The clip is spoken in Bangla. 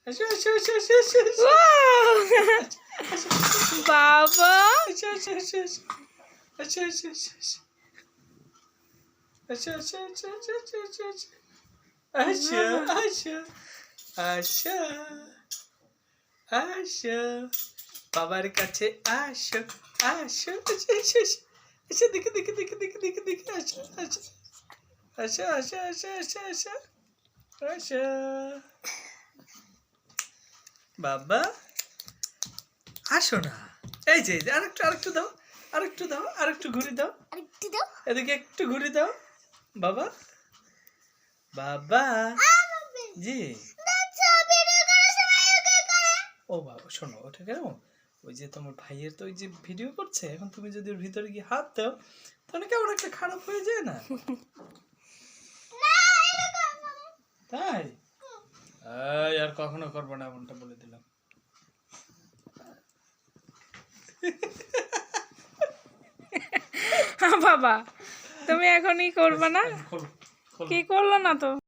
আসো আসো আসো আসো আসো আসো। বাবা আসো আসো আসো আসো। আসো আসো আসো আসো। আসো আসো আসো আসো আসো আসো আসো। আসো আসো আসো আসো বাবার কাছে আসো আসো আসো আসো আসো। আসো দেখে দেখে দেখে দেখে দেখে দেখে আসো আসো আসো আসো আসো আসো আসো আসো বাবা আসো না। এই যে আরেকটু আরেকটু দাও, আরেকটু দাও, আরেকটু ঘুরি দাও, আরেকটু দাও এদিকে একটু ঘুরি দাও। বাবা বাবা জি। ও বাবা শোনো ওটা কেন, ওই যে তোমার ভাইয়ের তো ওই যে ভিডিও করছে, এখন তুমি যদি ওর ভিতরে গিয়ে হাত দাও তাহলে কেমন একটা খারাপ হয়ে যায় না? তাই এই আর কখনো করবো না এমনটা বলে দিলাম। বাবা তুমি এখনই করবে না? খোলো খোলো। কি করলো না তো?